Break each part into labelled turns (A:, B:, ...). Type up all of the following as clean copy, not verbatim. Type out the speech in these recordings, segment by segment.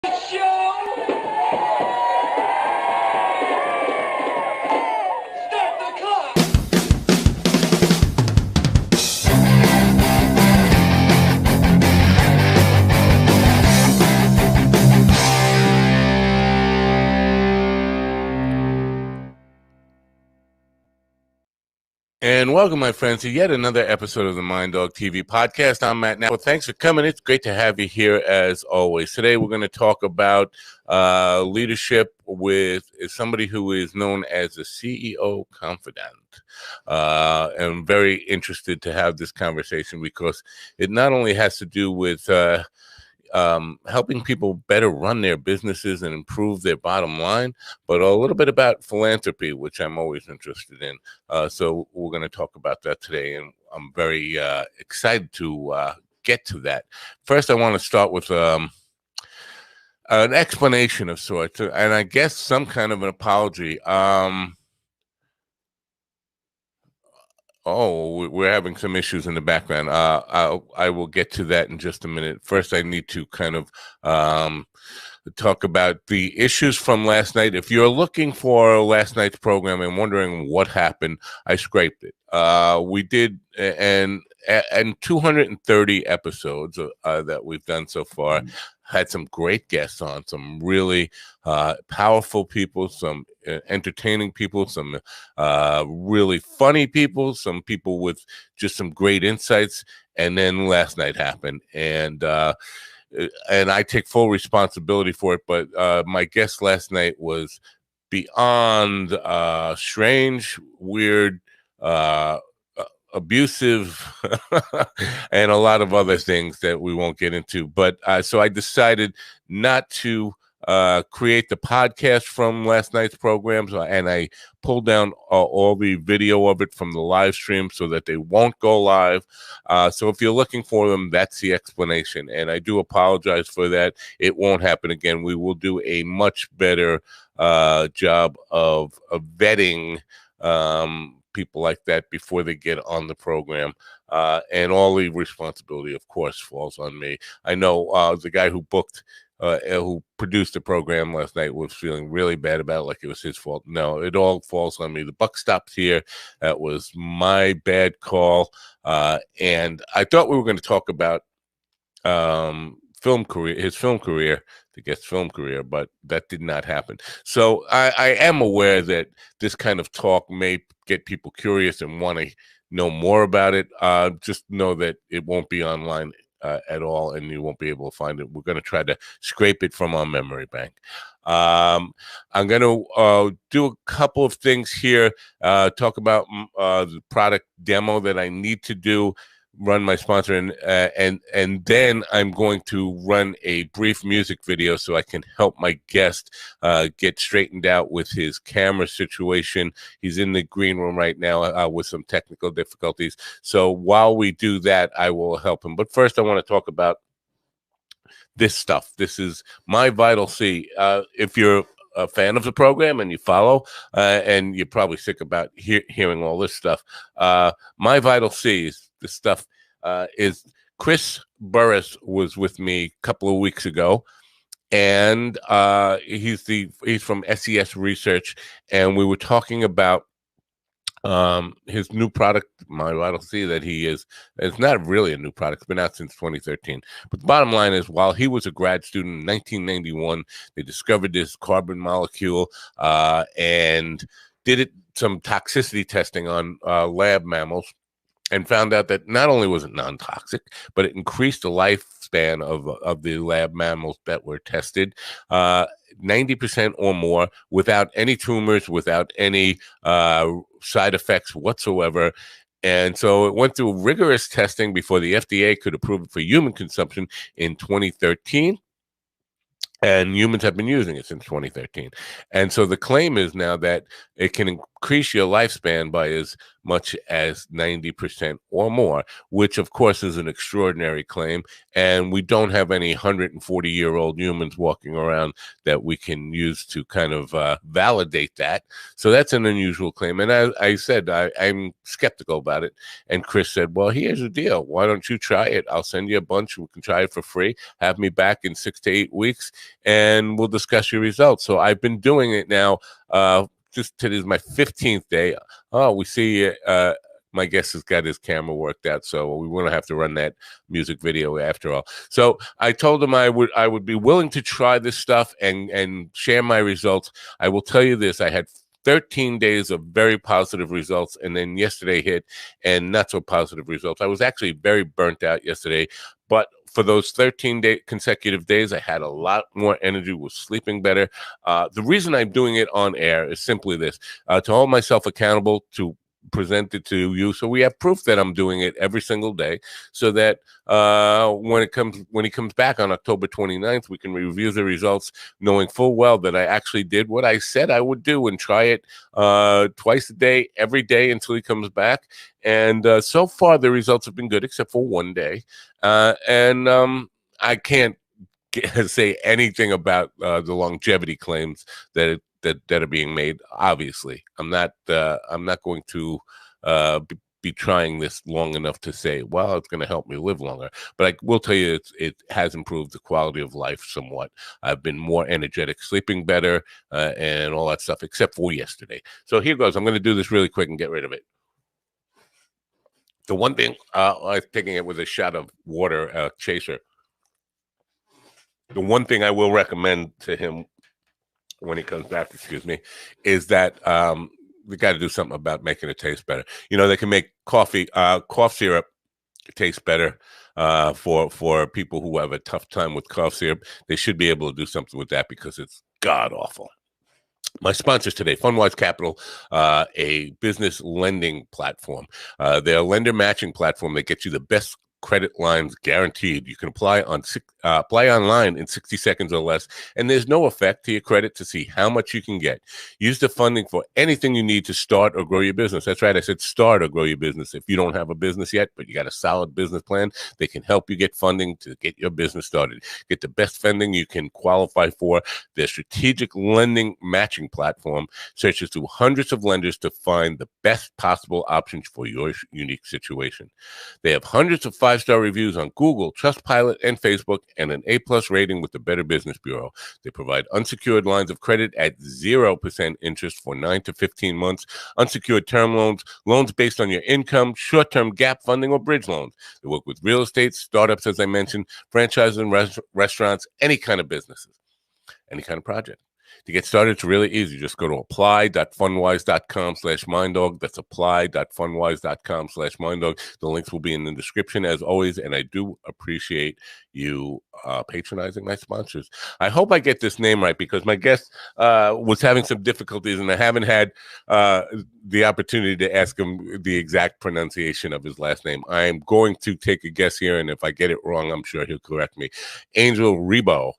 A: Show! Start the clock!
B: And welcome, my friends, to yet another episode of the Mind Dog TV podcast. I'm Matt Now. Thanks for coming. It's great to have you here as always. Today, we're going to talk about leadership with somebody who is known as the CEO Confidant. I'm very interested to have this conversation because it not only has to do with helping people better run their businesses and improve their bottom line, but a little bit about philanthropy, which I'm always interested in. So we're going to talk about that today, and I'm very excited to get to that. First, I want to start with an explanation of sorts, and I guess some kind of an apology. Oh, we're having some issues in the background. I will get to that in just a minute. First, I need to kind of talk about the issues from last night. If you're looking for last night's program and wondering what happened, I scraped it. We did, and 230 episodes that we've done so far, had some great guests on, some really powerful people, some entertaining people, some really funny people, some people with just some great insights. And then last night happened, and I take full responsibility for it. But my guest last night was beyond strange, weird, abusive, and a lot of other things that we won't get into. But so I decided not to create the podcast from last night's programs, and I pulled down all the video of it from the live stream so that they won't go live. So if you're looking for them, that's the explanation, and I do apologize for that. It won't happen again. We will do a much better job of vetting people like that before they get on the program, and all the responsibility, of course, falls on me. I know the guy who produced the program last night was feeling really bad about it, like it was his fault. No, it all falls on me. The buck stops here. That was my bad call. And I thought we were going to talk about his film career, the guest film career, but that did not happen. So I am aware that this kind of talk may get people curious and want to know more about it. Just know that it won't be online at all, and you won't be able to find it. We're going to try to scrape it from our memory bank. I'm going to do a couple of things here, talk about the product demo that I need to do, run my sponsor, and then I'm going to run a brief music video so I can help my guest get straightened out with his camera situation. He's in the green room right now with some technical difficulties. So while we do that, I will help him. But first, I want to talk about this stuff. This is my Vital C. If you're a fan of the program and you follow, and you're probably sick about hearing all this stuff, my Vital C is this stuff. Is Chris Burris was with me a couple of weeks ago, and he's from SES Research, and we were talking about his new product, my Vital C, that it's not really a new product. It's been out since 2013. But the bottom line is, while he was a grad student in 1991, they discovered this carbon molecule and did some toxicity testing on lab mammals, and found out that not only was it non-toxic, but it increased the lifespan of the lab mammals that were tested 90% or more, without any tumors, without any side effects whatsoever. And so it went through rigorous testing before the FDA could approve it for human consumption in 2013. And humans have been using it since 2013. And so the claim is now that it can increase your lifespan by as much as 90% or more, which of course is an extraordinary claim. And we don't have any 140-year-old humans walking around that we can use to kind of validate that. So that's an unusual claim. And I said, I'm skeptical about it. And Chris said, well, here's the deal. Why don't you try it? I'll send you a bunch. We can try it for free. Have me back in 6 to 8 weeks. and we'll discuss your results. So I've been doing it now. Just today is my 15th day. Oh, we see my guest has got his camera worked out, so we won't have to run that music video after all. So I told him I would be willing to try this stuff and share my results. I will tell you this: I had 13 days of very positive results, and then yesterday hit and not so positive results. I was actually very burnt out yesterday, but for those 13 consecutive days, I had a lot more energy, was sleeping better. The reason I'm doing it on air is simply this: to hold myself accountable, to present it to you, so we have proof that I'm doing it every single day, so that when he comes back on October 29th, we can review the results, knowing full well that I actually did what I said I would do and try it twice a day, every day until he comes back. And so far, the results have been good, except for one day. I can't say anything about the longevity claims that are being made. Obviously, I'm not going to be trying this long enough to say, well, it's going to help me live longer. But I will tell you, it has improved the quality of life somewhat. I've been more energetic, sleeping better, and all that stuff, except for yesterday. So here goes. I'm going to do this really quick and get rid of it. The one thing, I was taking it with a shot of water, chaser. The one thing I will recommend to him when he comes back, is that we got to do something about making it taste better. You know, they can make cough syrup taste better for people who have a tough time with cough syrup. They should be able to do something with that because it's god awful. My sponsors today, FundWise Capital, a business lending platform. They're a lender matching platform that gets you the best credit lines guaranteed. You can apply online in 60 seconds or less, and there's no effect to your credit to see how much you can get. Use the funding for anything you need to start or grow your business. That's right, I said start or grow your business. If you don't have a business yet, but you got a solid business plan, they can help you get funding to get your business started. Get the best funding you can qualify for. Their strategic lending matching platform searches through hundreds of lenders to find the best possible options for your unique situation. They have hundreds of 5-star reviews on Google, Trustpilot, and Facebook, and an A+ rating with the Better Business Bureau. They provide unsecured lines of credit at 0% interest for 9 to 15 months, unsecured term loans, loans based on your income, short-term gap funding, or bridge loans. They work with real estate, startups, as I mentioned, franchises and restaurants, any kind of businesses, any kind of project. To get started, it's really easy. Just go to apply.fundwise.com/minddog. That's apply.fundwise.com/minddog. The links will be in the description as always, and I do appreciate you patronizing my sponsors. I hope I get this name right because my guest was having some difficulties, and I haven't had the opportunity to ask him the exact pronunciation of his last name. I am going to take a guess here, and if I get it wrong, I'm sure he'll correct me. Angel Ribo,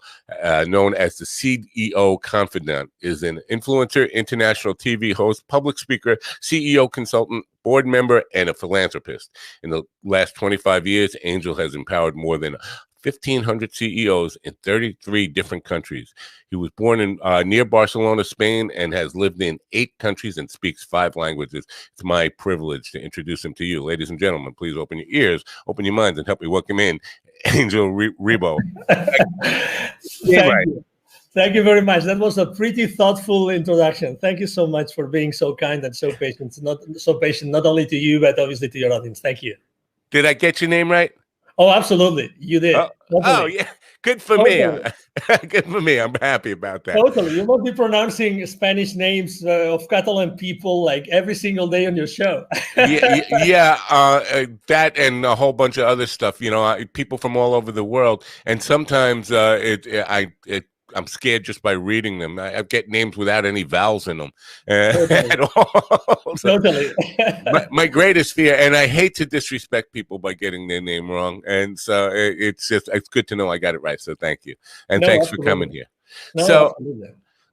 B: known as the CEO Confidant, is an influencer, international TV host, public speaker, CEO consultant, board member, and a philanthropist. In the last 25 years, Angel has empowered more than 1,500 CEOs in 33 different countries. He was born in near Barcelona, Spain, and has lived in 8 countries and speaks 5 languages. It's my privilege to introduce him to you. Ladies and gentlemen, please open your ears, open your minds, and help me welcome in Angel Ribo.
A: Thank you. Thank you very much. That was a pretty thoughtful introduction. Thank you so much for being so kind and so patient. Not only to you, but obviously to your audience. Thank you.
B: Did I get your name right?
A: Oh, absolutely. You did.
B: Oh yeah. Good for me. Good for me. I'm happy about that.
A: Totally. You must be pronouncing Spanish names of Catalan people like every single day on your show.
B: That and a whole bunch of other stuff. You know, people from all over the world, and sometimes I'm scared just by reading them. I get names without any vowels in them at all. So
A: Totally.
B: my greatest fear, and I hate to disrespect people by getting their name wrong, and so it's good to know I got it right. So thank you, and thanks for coming here. So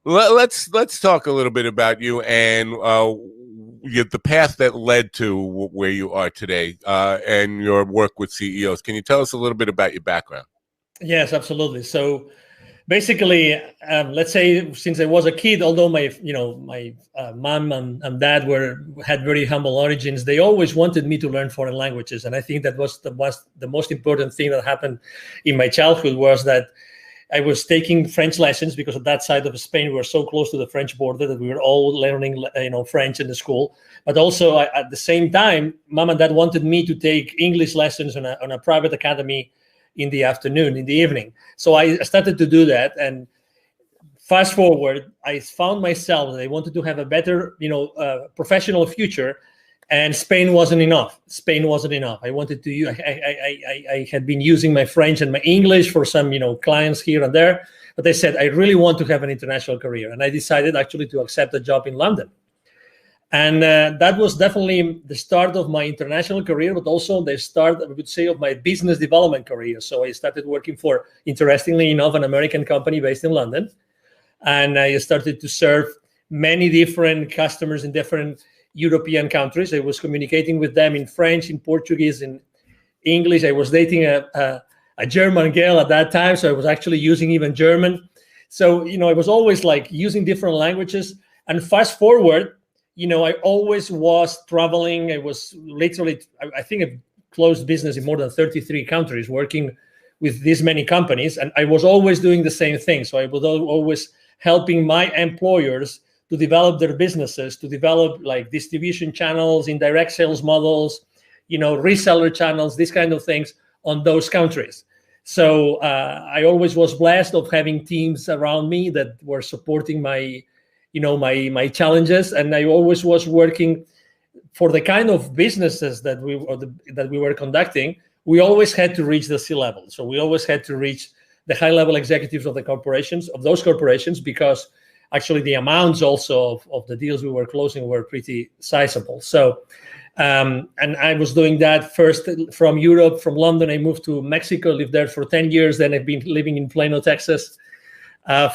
B: let's talk a little bit about you and the path that led to where you are today, and your work with CEOs. Can you tell us a little bit about your background?
A: Yes, absolutely. So basically, let's say since I was a kid, although my mom and dad had very humble origins, they always wanted me to learn foreign languages, and I think that was the most important thing that happened in my childhood was that I was taking French lessons because at that side of Spain we were so close to the French border that we were all learning, French in the school. But also at the same time, mom and dad wanted me to take English lessons on a private academy in the afternoon, in the evening. So I started to do that, and fast forward, I found myself that I wanted to have a better, professional future, and Spain wasn't enough. Spain wasn't enough. I wanted to. I had been using my French and my English for some, clients here and there, but I said I really want to have an international career, and I decided actually to accept a job in London. And that was definitely the start of my international career, but also the start, I would say, of my business development career. So I started working for, interestingly enough, an American company based in London. And I started to serve many different customers in different European countries. I was communicating with them in French, in Portuguese, in English. I was dating a German girl at that time, so I was actually using even German. So, I was always like using different languages. And fast forward, I always was traveling. I was literally, I think I've closed business in more than 33 countries, working with this many companies. And I was always doing the same thing. So I was always helping my employers to develop their businesses, to develop like distribution channels, indirect sales models, reseller channels, these kind of things on those countries. So I always was blessed of having teams around me that were supporting my challenges, and I always was working for the kind of businesses that we were conducting. We always had to reach the C-level, so we always had to reach the high-level executives of those corporations, because actually the amounts also of the deals we were closing were pretty sizable. So, and I was doing that first from Europe, from London. I moved to Mexico, lived there for 10 years. Then I've been living in Plano, Texas,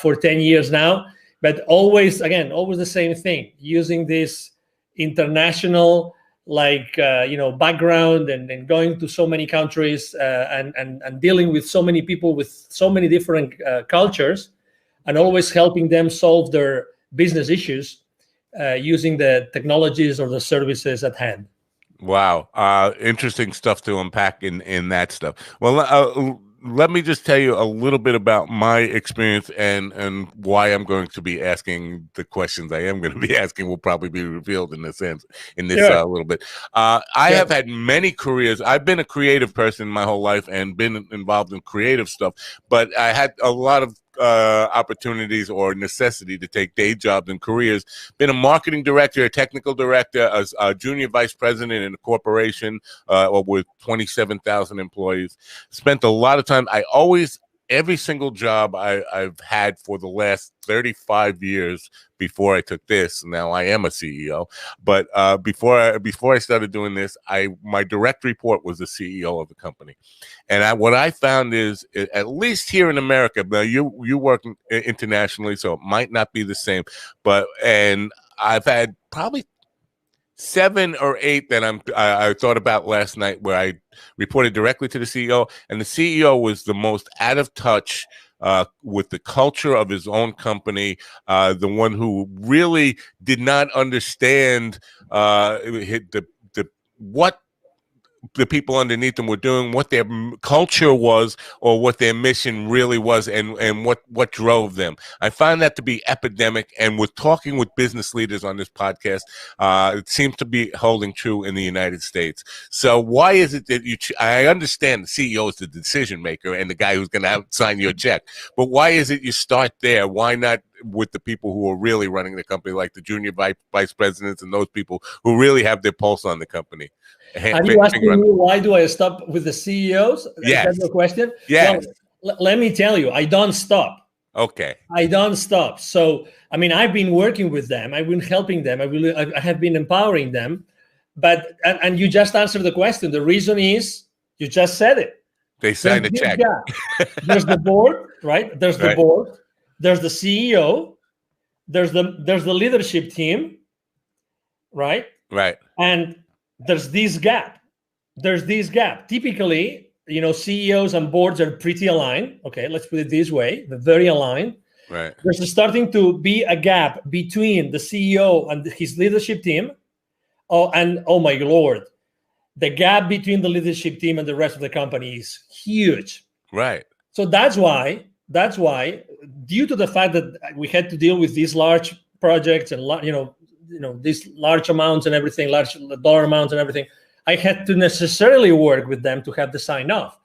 A: for 10 years now. But always the same thing, using this international background and going to so many countries and dealing with so many people with so many different cultures, and always helping them solve their business issues using the technologies or the services at hand.
B: Wow. Interesting stuff to unpack in that stuff. Well, let me just tell you a little bit about my experience and why I'm going to be asking the questions I am going to be asking will probably be revealed in this little bit. I have had many careers. I've been a creative person my whole life and been involved in creative stuff, but I had a lot of opportunities or necessity to take day jobs and careers. Been a marketing director, a technical director, a junior vice president in a corporation with 27,000 employees. Spent a lot of time. Every single job I've had for the last 35 years before I took this. Now I am a CEO, but before I started doing this, my direct report was the CEO of the company. And what I found is, at least here in America, now you work internationally, so it might not be the same, and I've had probably 7 or 8 that I thought about last night, where I reported directly to the CEO, and the CEO was the most out of touch with the culture of his own company, the one who really did not understand what the people underneath them were doing, what their culture was, or what their mission really was, and what drove them. I find that to be epidemic, and with talking with business leaders on this podcast, it seems to be holding true in the United States. So why is it that I understand the CEO is the decision maker and the guy who's going to sign your check, but why is it you start there? Why not with the people who are really running the company, like the junior vice presidents and those people who really have their pulse on the company?
A: Are you asking me why do I stop with the CEOs?
B: Yes.
A: Is that your question?
B: Yes.
A: Well, let me tell you, I don't stop.
B: Okay.
A: I don't stop. So, I've been working with them. I've been helping them. I have been empowering them. But, and you just answered the question. The reason is, you just said it.
B: They signed a check.
A: There's the board, right? There's the board. There's the CEO. There's the leadership team, right?
B: Right.
A: And there's this gap. Typically, CEOs and boards are pretty aligned. Okay, let's put it this way. They're very aligned.
B: Right.
A: There's starting to be a gap between the CEO and his leadership team. Oh my Lord. The gap between the leadership team and the rest of the company is huge.
B: Right.
A: So that's why that's why, due to the fact that we had to deal with these large projects and these large amounts and everything, large dollar amounts and everything, I had to necessarily work with them to have the sign off.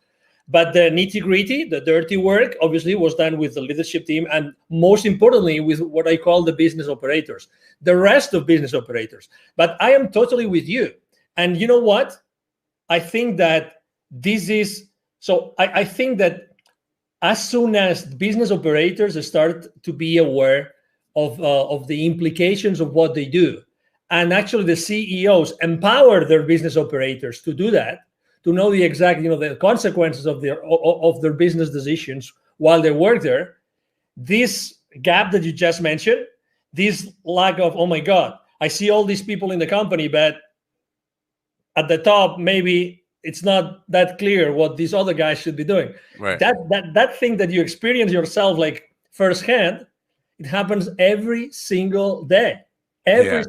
A: But the nitty gritty, the dirty work, obviously was done with the leadership team, and most importantly, with what I call the business operators, the rest of business operators. But I am totally with you. And you know what? I think that I think that as soon as business operators start to be aware of the implications of what they do, and actually the CEOs empower their business operators to do that, to know the exact, the consequences of their business decisions while they work there, this gap that you just mentioned, this lack of, oh my God, I see all these people in the company, but at the top, maybe it's not that clear what these other guys should be doing.
B: Right.
A: That thing that you experience yourself like firsthand, it happens every single day. Every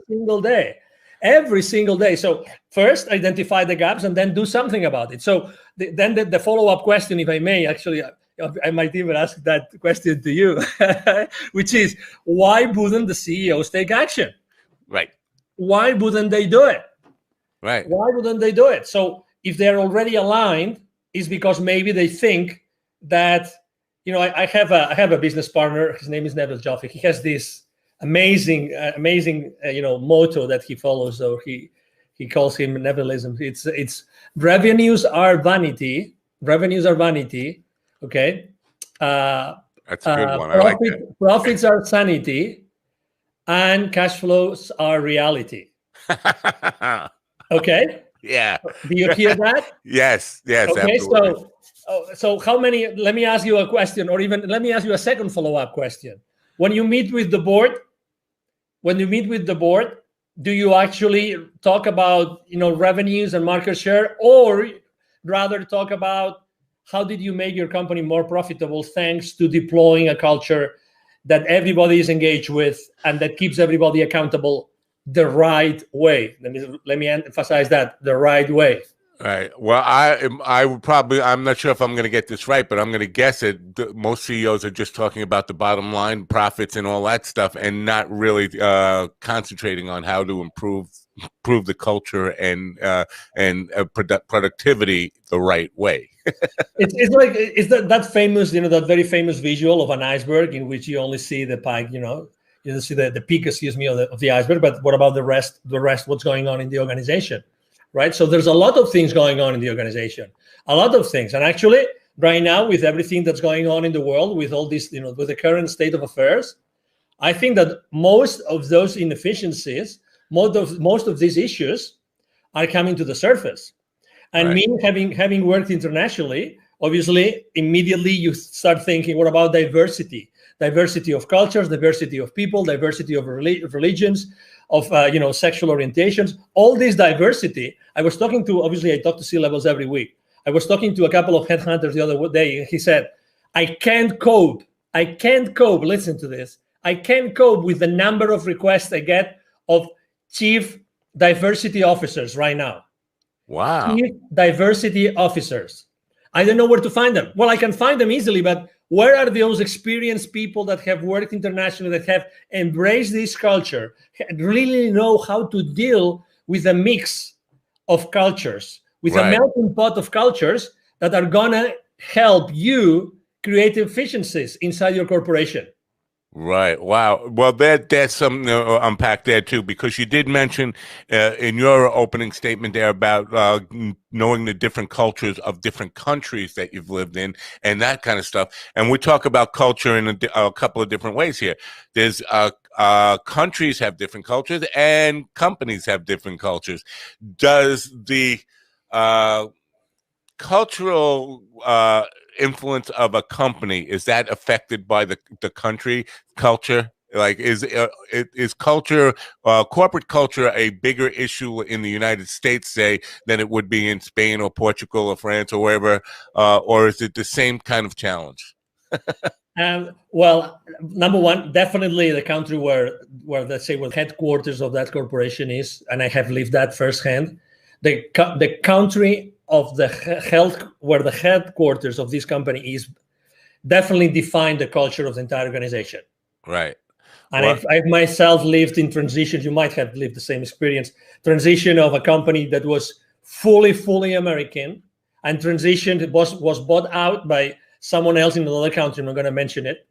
A: single day. So first identify the gaps and then do something about it. So then the follow-up question, if I may, actually, I might even ask that question to you, which is, why wouldn't the CEOs take action?
B: Right.
A: Why wouldn't they do it?
B: Right.
A: Why wouldn't they do it? So if they're already aligned, it's because maybe they think that, I have a business partner. His name is Neville Joffe. He has this amazing motto that he follows. So he calls him Nevilism. It's revenues are vanity. Revenues are vanity. Okay.
B: That's a good one. I like that.
A: Profits are sanity, and cash flows are reality. Okay.
B: Yeah.
A: Do you hear that?
B: Yes.
A: Okay.
B: Absolutely.
A: So how many? Let me ask you a question, or even let me ask you a second follow-up question. When you meet with the board, do you actually talk about revenues and market share, or rather talk about how did you make your company more profitable thanks to deploying a culture that everybody is engaged with and that keeps everybody accountable the right way? Let me emphasize that, the right way.
B: Right. Well, I would probably, I'm not sure if I'm going to get this right, but I'm going to guess it. Most CEOs are just talking about the bottom line, profits, and all that stuff, and not really concentrating on how to improve the culture and productivity the right way.
A: It's that famous, that very famous visual of an iceberg in which you only see the pike, you see the peak, of the iceberg, but what about the rest, what's going on in the organization? Right. So there's a lot of things going on in the organization, a lot of things. And actually, right now, with everything that's going on in the world, with all this, with the current state of affairs, I think that most of those inefficiencies, most of these issues are coming to the surface. And me having worked internationally, obviously, immediately you start thinking, what about diversity? Diversity of cultures, diversity of people, diversity of religions, of sexual orientations, all this diversity. I talk to C-levels every week. I was talking to a couple of headhunters the other day, and he said, I can't cope, listen to this, I can't cope with the number of requests I get of chief diversity officers right now.
B: Wow.
A: Chief diversity officers. I don't know where to find them. Well, I can find them easily, but where are those experienced people that have worked internationally, that have embraced this culture, really know how to deal with a mix of cultures, with a melting pot of cultures that are going to help you create efficiencies inside your corporation?
B: Right. Wow. Well, that's something to unpack there too, because you did mention in your opening statement there about knowing the different cultures of different countries that you've lived in and that kind of stuff. And we talk about culture in a couple of different ways here. There's countries have different cultures and companies have different cultures. Does the cultural influence of a company, is that affected by the country culture? Like, is culture, corporate culture, a bigger issue in the United States, say, than it would be in Spain or Portugal or France or wherever, or is it the same kind of challenge?
A: Well, number one, definitely the country where let's say where the headquarters of that corporation is, and I have lived that firsthand. The country of the health, where the headquarters of this company is, definitely defined the culture of the entire organization.
B: Right.
A: And I've myself lived in transitions. You might have lived the same experience. Transition of a company that was fully American, and transition was bought out by someone else in another country. I'm not going to mention it.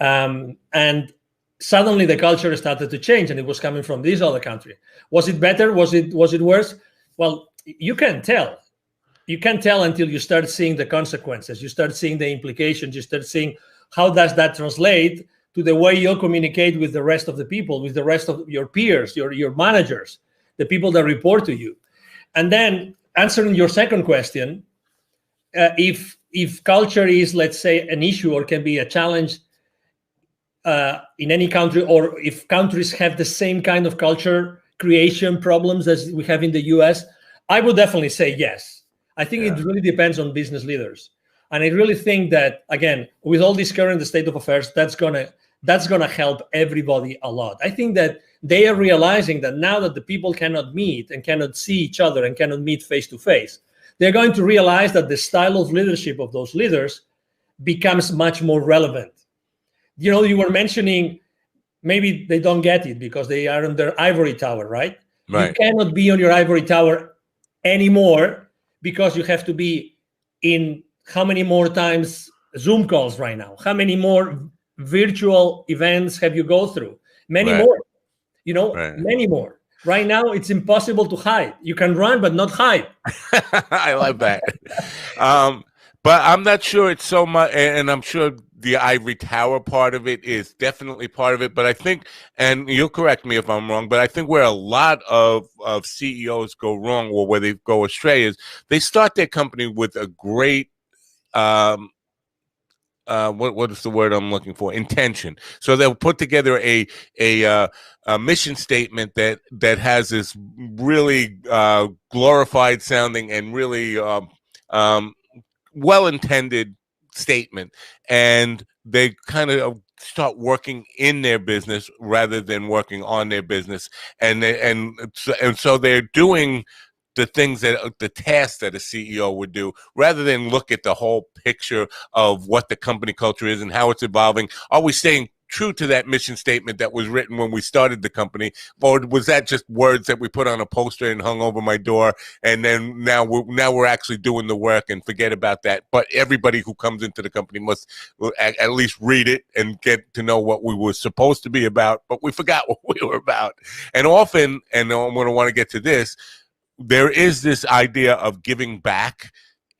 A: And suddenly the culture started to change, and it was coming from this other country. Was it better? Was it worse? Well, you can't tell. You can't tell until you start seeing the consequences. You start seeing the implications. You start seeing how does that translate to the way you communicate with the rest of the people, with the rest of your peers, your managers, the people that report to you. And then answering your second question, if culture is, let's say, an issue or can be a challenge in any country, or if countries have the same kind of culture creation problems as we have in the US, I would definitely say yes. I think it really depends on business leaders. And I really think that, again, with all this current state of affairs, that's gonna help everybody a lot. I think that they are realizing that now that the people cannot meet and cannot see each other and cannot meet face to face, they're going to realize that the style of leadership of those leaders becomes much more relevant. You know, you were mentioning maybe they don't get it because they are on their ivory tower, right? You cannot be on your ivory tower anymore because you have to be in how many more times Zoom calls right now? How many more virtual events have you go through? Many more, many more. Right now, it's impossible to hide. You can run, but not hide.
B: I love that. But I'm not sure it's so much, and I'm sure the ivory tower part of it is definitely part of it. But I think, and you'll correct me if I'm wrong, but I think where a lot of CEOs go wrong, or where they go astray, is they start their company with a great what is the word I'm looking for? Intention. So they'll put together a mission statement that has this really glorified sounding and really well-intended statement, and they kind of start working in their business rather than working on their business, and so they're doing the things the tasks that a CEO would do, rather than look at the whole picture of what the company culture is and how it's evolving. Are we staying true to that mission statement that was written when we started the company, or was that just words that we put on a poster and hung over my door, and then now we're actually doing the work and forget about that? But everybody who comes into the company must at least read it and get to know what we were supposed to be about, but we forgot what we were about. And often, and I'm going to want to get to this, there is this idea of giving back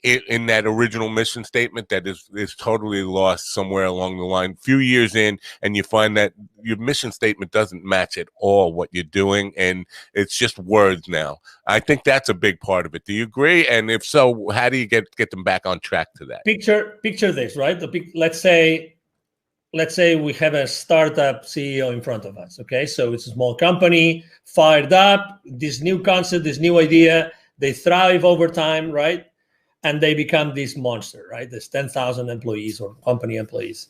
B: in that original mission statement that is totally lost somewhere along the line. Few years in, and you find that your mission statement doesn't match at all what you're doing, and it's just words now. I think that's a big part of it. Do you agree? And if so, how do you get them back on track to that?
A: Picture this, right? Let's say we have a startup CEO in front of us. Okay, so it's a small company, fired up, this new concept, this new idea, they thrive over time, right? And they become this monster, right? There's 10,000 employees or company employees.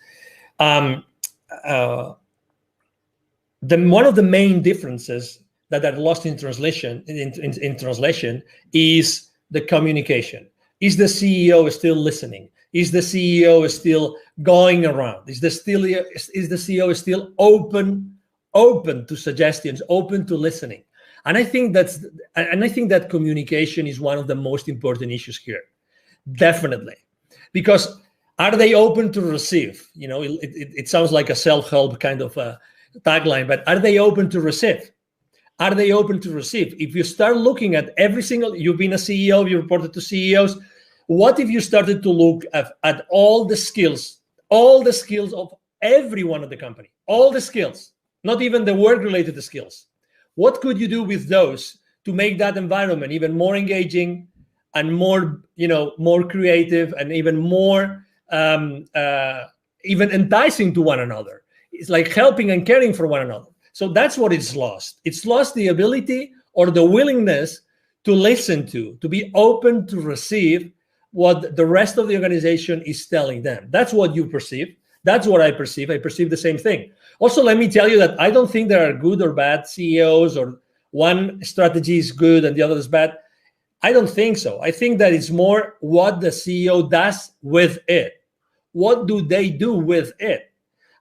A: One of the main differences that are lost in translation is the communication. Is the CEO still listening? Is the CEO still going around? Is the CEO still open to suggestions, open to listening? And I think that communication is one of the most important issues here. Definitely. Because are they open to receive? You know, it sounds like a self-help kind of tagline, but are they open to receive? Are they open to receive? If you start looking at you've been a CEO, you reported to CEOs, what if you started to look at all the skills of everyone at the company, all the skills, not even the work-related skills? What could you do with those to make that environment even more engaging and more creative and even more even enticing to one another? It's like helping and caring for one another. So that's what it's lost. It's lost the ability or the willingness to listen to be open to receive what the rest of the organization is telling them. That's what you perceive. That's what I perceive. I perceive the same thing. Also, let me tell you that I don't think there are good or bad CEOs, or one strategy is good and the other is bad. I don't think so. I think that it's more what the CEO does with it. what do they do with it?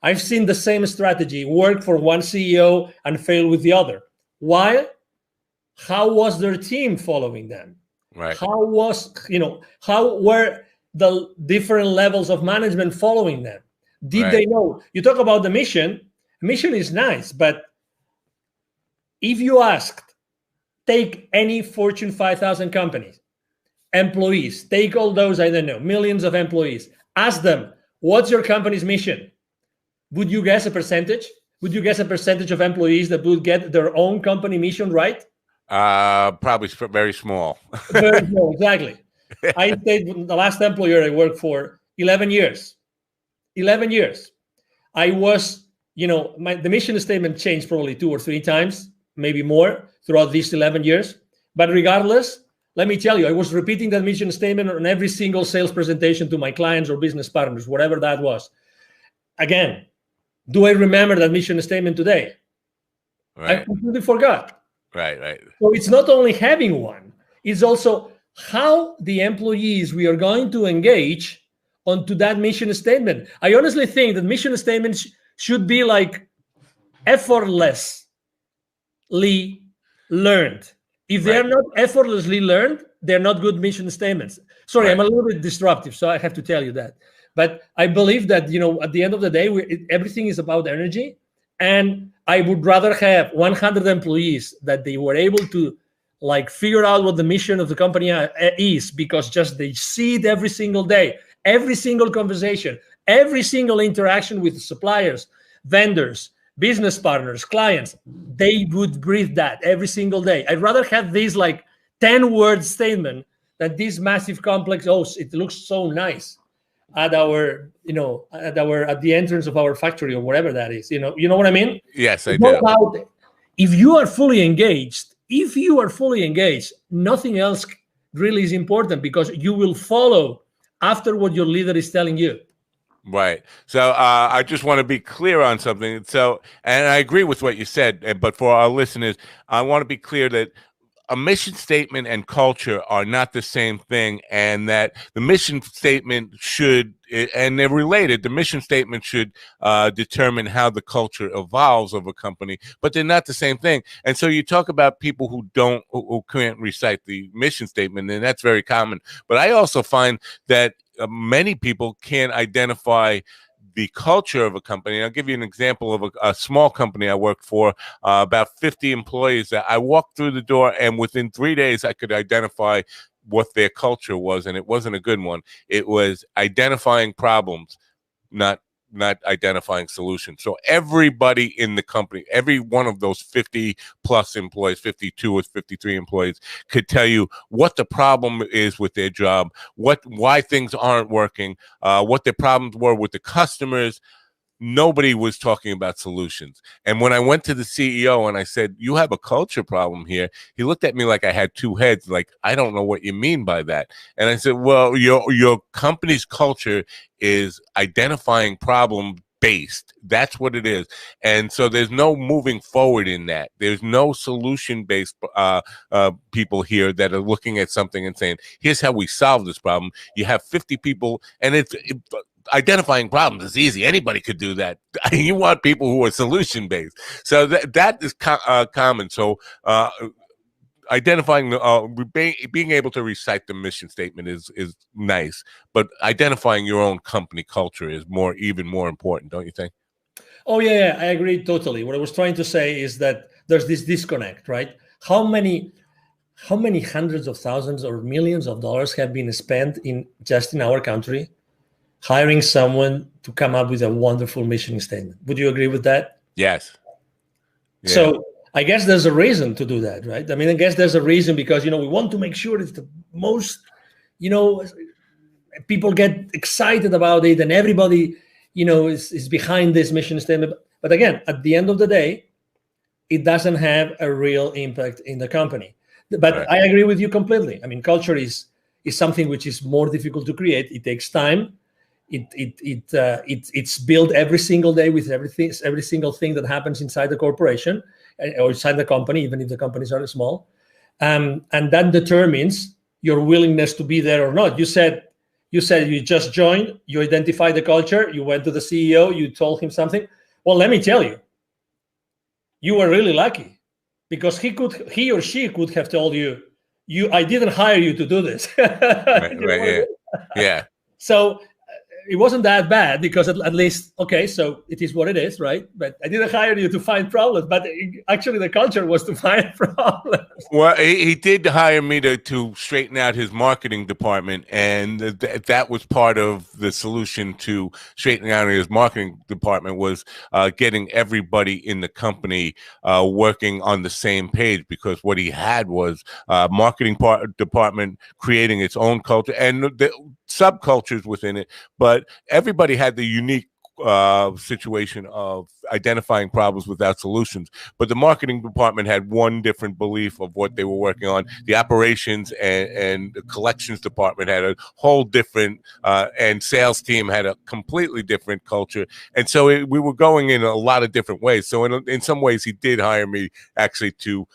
A: I've seen the same strategy work for one CEO and fail with the other. Why? How was their team following them?
B: Right.
A: How were the different levels of management following them? Did they know? You talk about the mission. Mission is nice, but if you asked, take any Fortune 5,000 companies, employees, take all those, I don't know, millions of employees, ask them, what's your company's mission? Would you guess a percentage? Would you guess a percentage of employees that would get their own company mission right?
B: Probably very small.
A: Very small, exactly. I stayed the last employer I worked for 11 years. 11 years. I was, the mission statement changed probably 2 or 3 times, maybe more throughout these 11 years. But regardless, let me tell you, I was repeating that mission statement on every single sales presentation to my clients or business partners, whatever that was. Again, do I remember that mission statement today?
B: Right.
A: I completely forgot.
B: Right.
A: So it's not only having one, it's also how the employees we are going to engage onto that mission statement. I honestly think that mission statements should be like effortlessly learned. If they are not effortlessly learned, they're not good mission statements. Sorry, I'm a little bit disruptive, so I have to tell you that. But I believe that, at the end of the day, everything is about energy. And I would rather have 100 employees that they were able to figure out what the mission of the company is, because just they see it every single day, every single conversation, every single interaction with suppliers, vendors, business partners, clients, they would breathe that every single day. I'd rather have this 10-word statement than this massive complex, it looks so nice at our, at the entrance of our factory or whatever that is. You know what I mean?
B: Yes, I do.
A: If you are fully engaged, nothing else really is important, because you will follow after what your leader is telling you.
B: Right. So I just want to be clear on something. So, and I agree with what you said, but for our listeners, I want to be clear that a mission statement and culture are not the same thing, and that the mission statement should, and they're related, the mission statement should determine how the culture evolves of a company, but they're not the same thing. And so you talk about people who can't recite the mission statement, and that's very common. But I also find that many people can't identify the culture of a company. I'll give you an example of a small company I worked for, about 50 employees. That I walked through the door, and within 3 days, I could identify what their culture was, and it wasn't a good one. It was identifying problems, not identifying solutions. So everybody in the company, every one of those 50 plus employees, 52 or 53 employees, could tell you what the problem is with their job, why things aren't working, what their problems were with the customers. Nobody was talking about solutions. And when I went to the CEO and I said, you have a culture problem here, he looked at me like I had 2 heads, like, I don't know what you mean by that. And I said, well, your company's culture is identifying problem based. That's what it is. And so there's no moving forward in that. There's no solution based people here that are looking at something and saying, here's how we solve this problem. You have 50 people, and identifying problems is easy. Anybody could do that. You want people who are solution based. So that is common. So identifying being able to recite the mission statement is nice, but identifying your own company culture is even more important, don't you think?
A: Oh yeah, I agree totally. What I was trying to say is that there's this disconnect, right? How many hundreds of thousands or millions of dollars have been spent just in our country hiring someone to come up with a wonderful mission statement? Would you agree with that?
B: Yes.
A: Yeah. So I guess there's a reason to do that, right? I mean, I guess there's a reason, because, we want to make sure it's the most, people get excited about it and everybody, is behind this mission statement. But again, at the end of the day, it doesn't have a real impact in the company. But right. I agree with you completely. I mean, culture is something which is more difficult to create. It takes time. It's built every single day with every single thing that happens inside the corporation or inside the company, even if the companies are small, and that determines your willingness to be there or not. You said You said you just joined, you identified the culture, you went to the CEO, you told him something. Well, let me tell you, you were really lucky, because he or she could have told you, I didn't hire you to do this.
B: Right,
A: You know
B: right,
A: what I
B: yeah,
A: mean?
B: yeah.
A: So it wasn't that bad, because at least, okay, so it is what it is, right? But I didn't hire you to find problems, but actually the culture was to find problems.
B: Well, he did hire me to straighten out his marketing department, and that was part of the solution to straightening out his marketing department, was getting everybody in the company working on the same page, because what he had was marketing department creating its own culture and the subcultures within it, but everybody had the unique situation of identifying problems without solutions. But the marketing department had one different belief of what they were working on. The operations and the collections department had a whole different, and sales team had a completely different culture. And so we were going in a lot of different ways. So in some ways, he did hire me actually to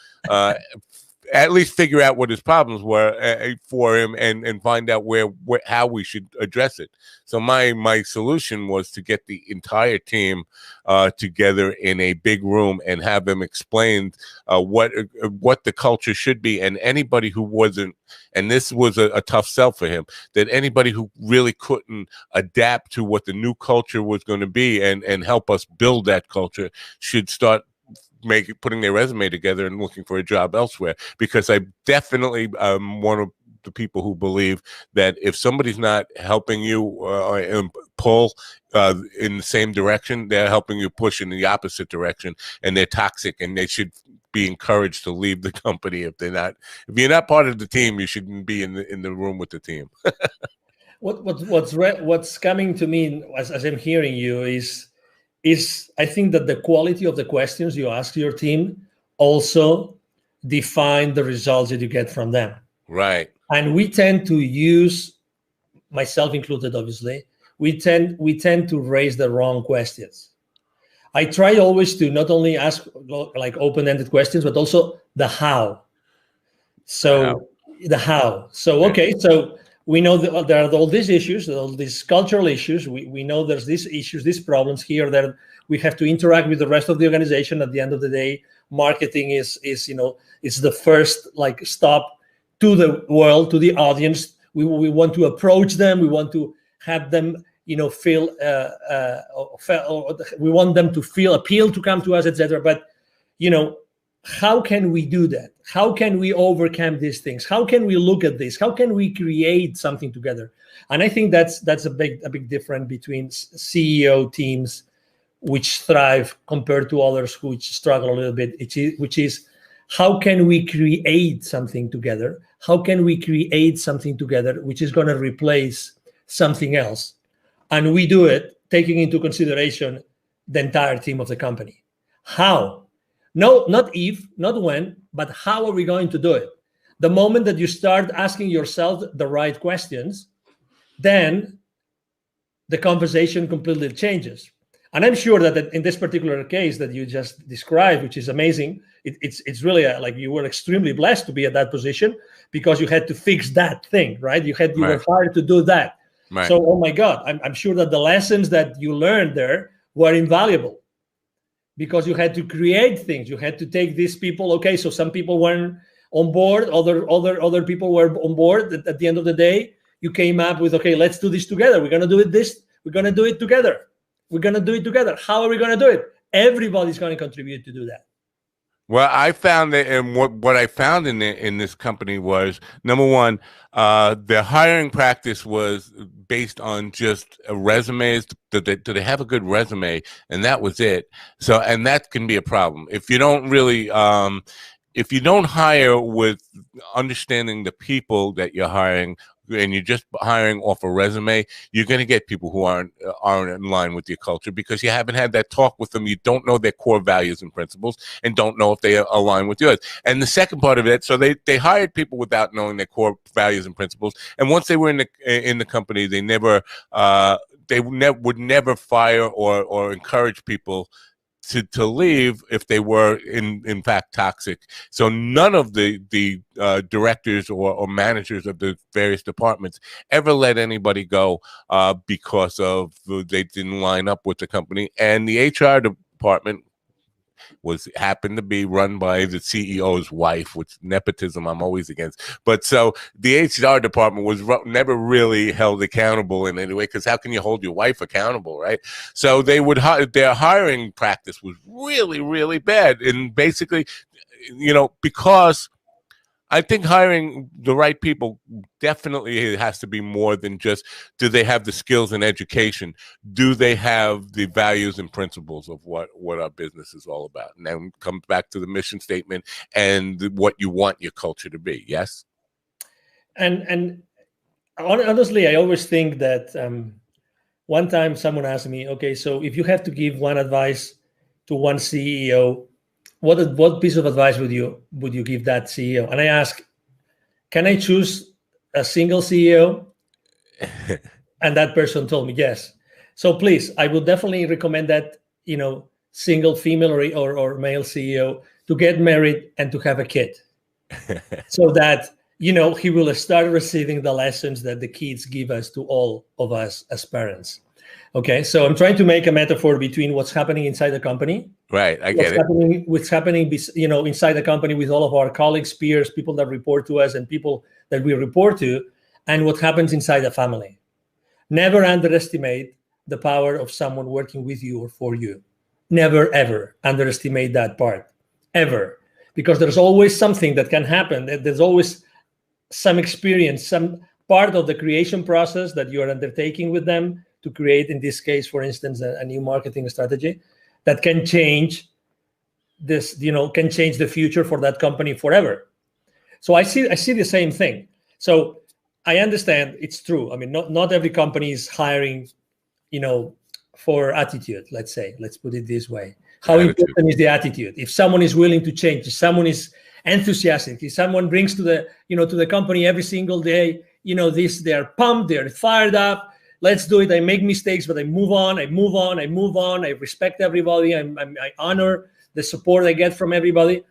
B: at least figure out what his problems were for him, and find out how we should address it. So my solution was to get the entire team together in a big room and have them explain what the culture should be. And anybody who wasn't, and this was a tough sell for him, that anybody who really couldn't adapt to what the new culture was going to be and help us build that culture should start putting their resume together and looking for a job elsewhere. Because I definitely one of the people who believe that if somebody's not helping you pull in the same direction, they're helping you push in the opposite direction, and they're toxic, and they should be encouraged to leave the company. If you're not part of the team, you shouldn't be in the room with the team.
A: What's coming to me as I'm hearing you is I think that the quality of the questions you ask your team also define the results that you get from them.
B: Right.
A: And we tend to use, myself included, obviously, we tend to raise the wrong questions. I try always to not only ask like open-ended questions, but also the how. So the how. So, okay, so we know that there are all these issues, all these cultural issues. We know there's these issues, these problems here that we have to interact with the rest of the organization. At the end of the day, marketing is it's the first like stop to the world, to the audience. We want to approach them. We want to have them, feel. We want them to feel appealed to come to us, etc. But how can we do that? How can we overcome these things? How can we look at this? How can we create something together? And I think that's a big difference between CEO teams which thrive compared to others which struggle a little bit, which is how can we create something together? How can we create something together which is going to replace something else? And we do it taking into consideration the entire team of the company. How? No, not if, not when, but how are we going to do it? The moment that you start asking yourself the right questions, then the conversation completely changes. And I'm sure that in this particular case that you just described, which is amazing, it's really like you were extremely blessed to be at that position because you had to fix that thing, right? You were hired to do that. Right. So, oh my God, I'm sure that the lessons that you learned there were invaluable because you had to create things. You had to take these people. Okay, so some people weren't on board, other people were on board. At the end of the day, you came up with, okay, let's do this together. We're gonna do it we're gonna do it together. We're going to do it together. How are we going to do it? Everybody's going to contribute to do that.
B: Well, I found that, and what I found in this company was, number one, their hiring practice was based on just resumes. Do they have a good resume? And that was it. So, and that can be a problem if you don't really, if you don't hire with understanding the people that you're hiring, and you're just hiring off a resume, you're going to get people who aren't in line with your culture because you haven't had that talk with them. You don't know their core values and principles and don't know if they align with yours. And the second part of it, so they hired people without knowing their core values and principles. And once they were in the company, they would never fire or encourage people to leave if they were in fact toxic. So none of the directors or managers of the various departments ever let anybody go because of they didn't line up with the company. And the HR department happened to be run by the CEO's wife, which nepotism I'm always against. But so the HR department was never really held accountable in any way, because how can you hold your wife accountable, right? So they would their hiring practice was really, really bad. And basically, because I think hiring the right people definitely has to be more than just, do they have the skills and education? Do they have the values and principles of what our business is all about? And then comes back to the mission statement and what you want your culture to be. Yes.
A: And honestly, I always think that one time someone asked me, okay, so if you have to give one advice to one CEO, what piece of advice would you give that CEO? And I ask, can I choose a single CEO? And that person told me yes. So please, I would definitely recommend that single female or male CEO to get married and to have a kid, so that he will start receiving the lessons that the kids give us to all of us as parents. Okay, so I'm trying to make a metaphor between what's happening inside the company.
B: Right, I get it.
A: What's happening, inside the company with all of our colleagues, peers, people that report to us, and people that we report to, and what happens inside the family. Never underestimate the power of someone working with you or for you. Never, ever underestimate that part, ever. Because there's always something that can happen. There's always some experience, some part of the creation process that you are undertaking with them to create, in this case, for instance, a new marketing strategy that can change this, can change the future for that company forever. So I see the same thing. So I understand it's true. I mean, not every company is hiring, for attitude, let's say. Let's put it this way. How important is the attitude? If someone is willing to change, if someone is enthusiastic, if someone brings to the company every single day, they're pumped, they're fired up. Let's do it. I make mistakes, but I move on. I respect everybody. I honor the support I get from everybody.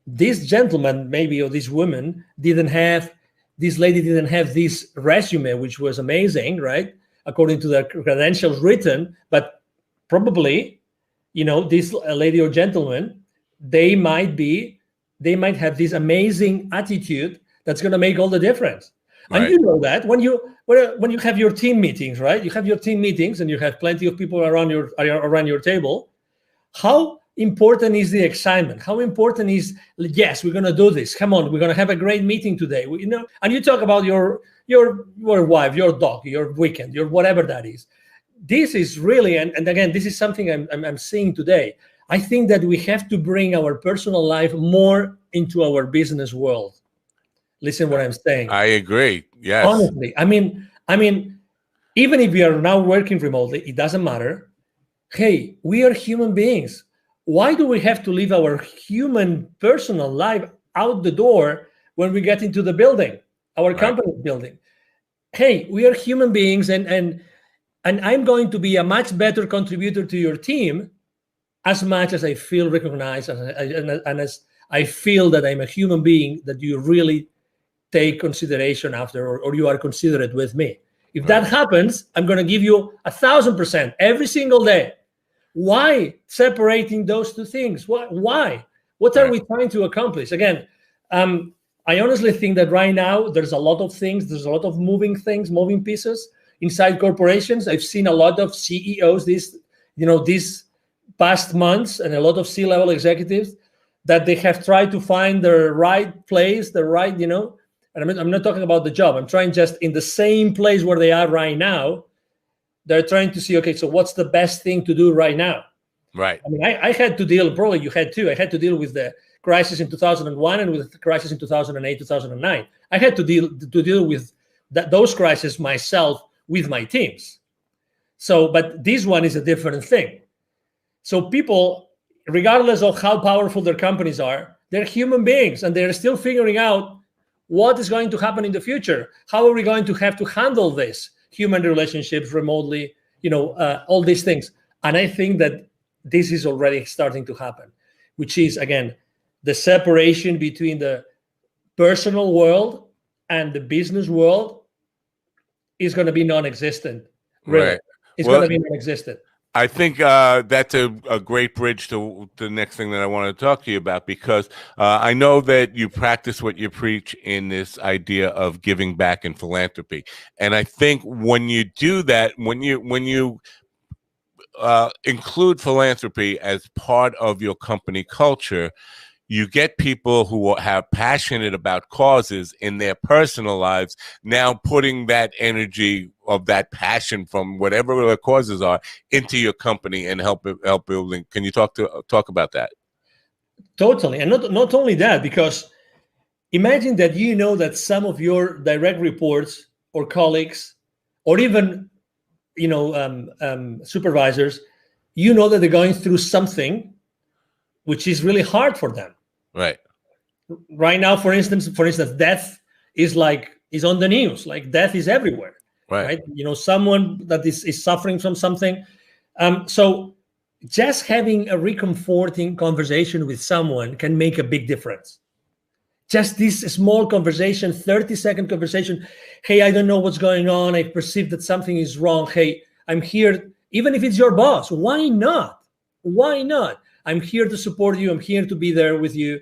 A: This gentleman, maybe, or this woman this lady didn't have this resume, which was amazing, right? According to the credentials written, but probably, this lady or gentleman, they might have this amazing attitude that's going to make all the difference. Right. And you know that when you have your team meetings, right? You have your team meetings and you have plenty of people around your table. How important is the excitement? How important is, yes, we're going to do this. Come on, we're going to have a great meeting today. And you talk about your wife, your dog, your weekend, your whatever that is. This is really, and again, this is something I'm seeing today. I think that we have to bring our personal life more into our business world. Listen what I'm saying.
B: I agree. Yes.
A: Honestly, I mean, even if we are now working remotely, it doesn't matter. Hey, we are human beings. Why do we have to leave our human personal life out the door when we get into the building, our company building? Hey, we are human beings, and I'm going to be a much better contributor to your team as much as I feel recognized and as I feel that I'm a human being that you really take consideration after, or you are considerate with me. If that happens, I'm going to give you 1,000% every single day. Why separating those two things? Why? What are we trying to accomplish? Again, I honestly think that right now there's a lot of things, there's a lot of moving pieces inside corporations. I've seen a lot of CEOs these past months, and a lot of C-level executives that they have tried to find the right place, and I'm not talking about the job. I'm trying just in the same place where they are right now. They're trying to see, okay, so what's the best thing to do right now?
B: Right.
A: I mean, I had to deal, probably you had too. I had to deal with the crisis in 2001 and with the crisis in 2008, 2009. I had to deal with those crises myself with my teams. So, but this one is a different thing. So people, regardless of how powerful their companies are, they're human beings, and they're still figuring out what is going to happen in the future. How are we going to have to handle this? Human relationships remotely, all these things. And I think that this is already starting to happen, which is, again, the separation between the personal world and the business world is going to be non-existent. Really,
B: Right.
A: it's going
B: Well,
A: to be non-existent.
B: I think that's a great bridge to the next thing that I want to talk to you about, because I know that you practice what you preach in this idea of giving back and philanthropy. And I think when you do that, when you include philanthropy as part of your company culture, you get people who have passionate about causes in their personal lives, now putting that energy of that passion from whatever the causes are into your company and help building. Can you talk about that?
A: Totally. And not only that, because imagine that you know that some of your direct reports or colleagues or even supervisors, you know that they're going through something which is really hard for them.
B: Right.
A: Right now, for instance, death is on the news. Like, death is everywhere.
B: Right.
A: Someone that is suffering from something. So just having a reconforting conversation with someone can make a big difference. Just this small conversation, 30-second conversation. Hey, I don't know what's going on. I perceive that something is wrong. Hey, I'm here. Even if it's your boss, why not? Why not? I'm here to support you. I'm here to be there with you.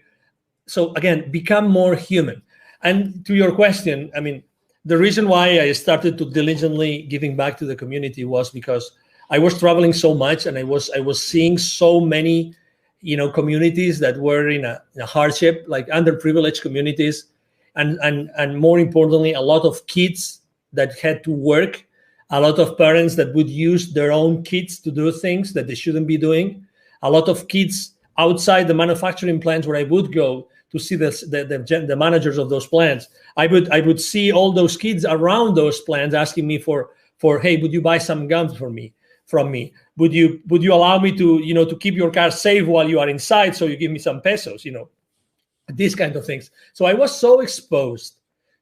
A: So again, become more human. And to your question, I mean, the reason why I started to diligently giving back to the community was because I was traveling so much, and I was seeing so many, communities that were in a hardship, like underprivileged communities, and more importantly, a lot of kids that had to work, a lot of parents that would use their own kids to do things that they shouldn't be doing, a lot of kids outside the manufacturing plants where I would go to see the managers of those plants. I would see all those kids around those plants asking me for hey, would you buy some gum from me? Would you allow me to keep your car safe while you are inside, so you give me some pesos, these kind of things. So I was so exposed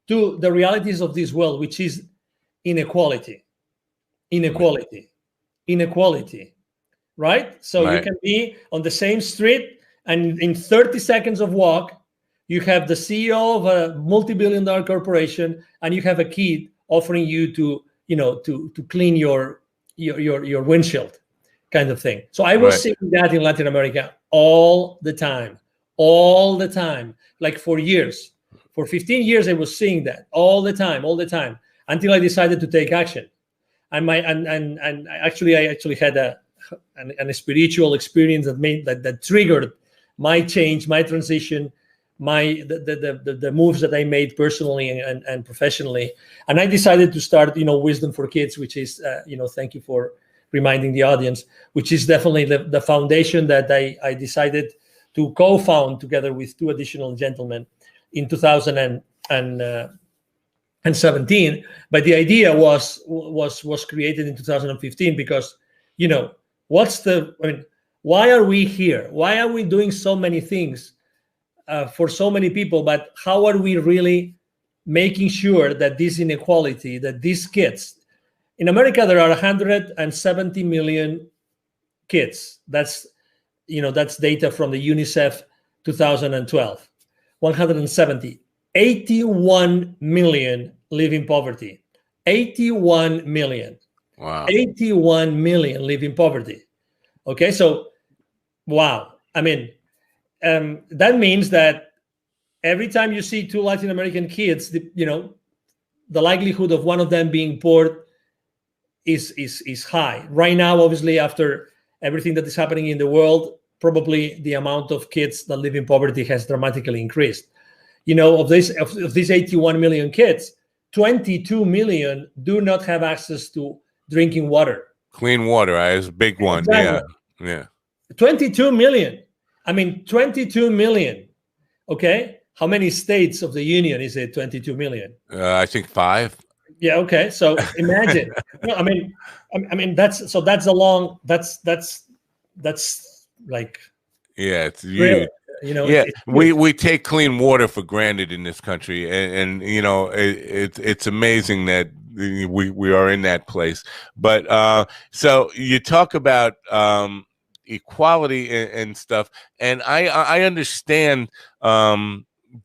A: to the realities of this world, which is inequality, right? So
B: Right.
A: you can be on the same street, and in 30 seconds of walk, you have the CEO of a multi-billion-dollar corporation, and you have a kid offering you to clean your windshield, kind of thing. So I was seeing that in Latin America all the time, like for years. For 15 years, I was seeing that all the time, until I decided to take action. And I actually had a spiritual experience that triggered my change, my transition, the moves that I made personally and professionally. And I decided to start, Wisdom for Kids, which is, thank you for reminding the audience, which is definitely the foundation that I decided to co-found together with two additional gentlemen in 2017. But the idea was created in 2015 because, why are we here? Why are we doing so many things for so many people, but how are we really making sure that this inequality, that these kids in America, there are 170 million kids. That's data from the UNICEF 2012. 170. 81 million live in poverty. 81 million.
B: Wow.
A: 81 million live in poverty. Okay, so wow. I mean, that means that every time you see two Latin American kids, the likelihood of one of them being poor is high. Right now, obviously, after everything that is happening in the world, probably the amount of kids that live in poverty has dramatically increased. Of these 81 million kids, 22 million do not have access to drinking water.
B: Clean water is a big one.
A: Exactly.
B: Yeah.
A: 22 million. I mean, 22 million. Okay. How many states of the union is it? 22 million.
B: I think 5.
A: Yeah. Okay. So imagine. I mean that's like.
B: Yeah, it's huge.
A: It's
B: we take clean water for granted in this country, and it's amazing that we are in that place. But so you talk about equality and stuff, and I understand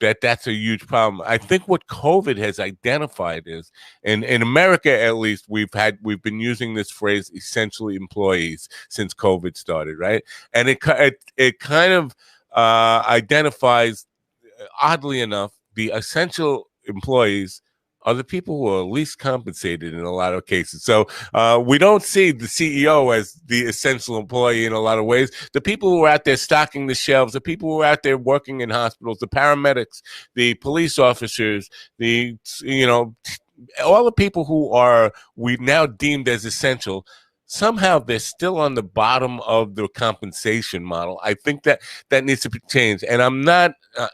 B: that's a huge problem. I think what COVID has identified is, in America at least, we've been using this phrase essentially employees since COVID started, right? And it kind of identifies, oddly enough, the essential employees are the people who are least compensated in a lot of cases. So we don't see the CEO as the essential employee in a lot of ways. The people who are out there stocking the shelves, the people who are out there working in hospitals, the paramedics, the police officers, all the people who are we now deemed as essential, somehow they're still on the bottom of the compensation model. I think that needs to be changed. And I'm not, I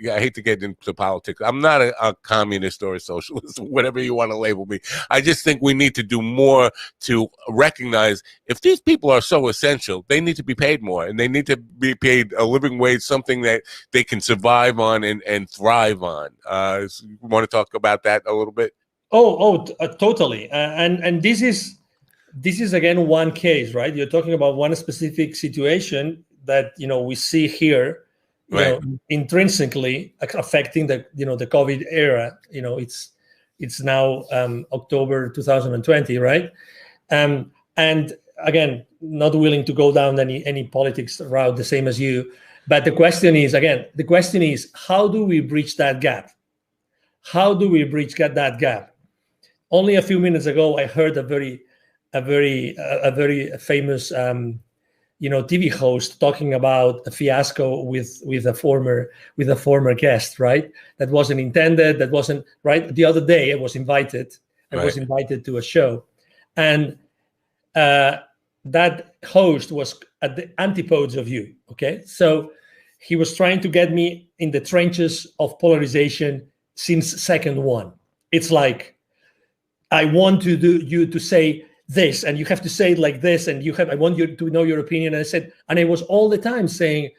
B: hate to get into politics. I'm not a communist or a socialist, whatever you want to label me. I just think we need to do more to recognize if these people are so essential, they need to be paid more, and they need to be paid a living wage, something that they can survive on and thrive on. You want to talk about that a little bit?
A: Totally. And this is again one case, right? You're talking about one specific situation that we see here,
B: right,
A: intrinsically affecting the the COVID era. It's now October 2020, right? And again, not willing to go down any politics route the same as you, but the question is how do we bridge that gap? How do we bridge that gap? Only a few minutes ago, I heard a very famous TV host talking about a fiasco with a former guest, right? That wasn't intended. That wasn't right. The other day, I was invited to a show, and that host was at the antipodes of you. Okay, so he was trying to get me in the trenches of polarization since second one. It's like, I want you to say this, and you have to say it like this, and I want you to know your opinion. And I was all the time saying,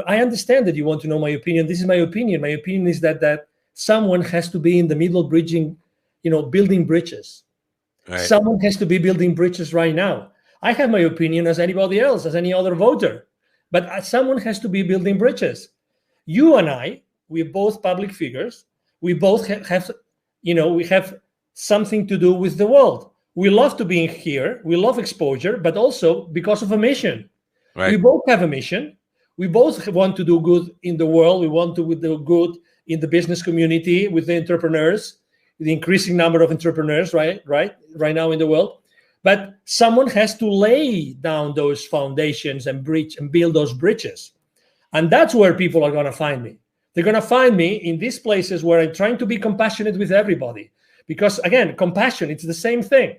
A: I understand that you want to know my opinion. This is my opinion. My opinion is that someone has to be in the middle bridging, building bridges.
B: Right.
A: Someone has to be building bridges right now. I have my opinion as anybody else, as any other voter, but someone has to be building bridges. You and I, we're both public figures. We both have we have something to do with the world. We love to be here. We love exposure, but also because of a mission.
B: Right.
A: We both have a mission. We both want to do good in the world. We want to do good in the business community with the entrepreneurs, the increasing number of entrepreneurs, right now in the world. But someone has to lay down those foundations and build those bridges. And that's where people are going to find me. They're going to find me in these places where I'm trying to be compassionate with everybody. Because again, compassion, it's the same thing.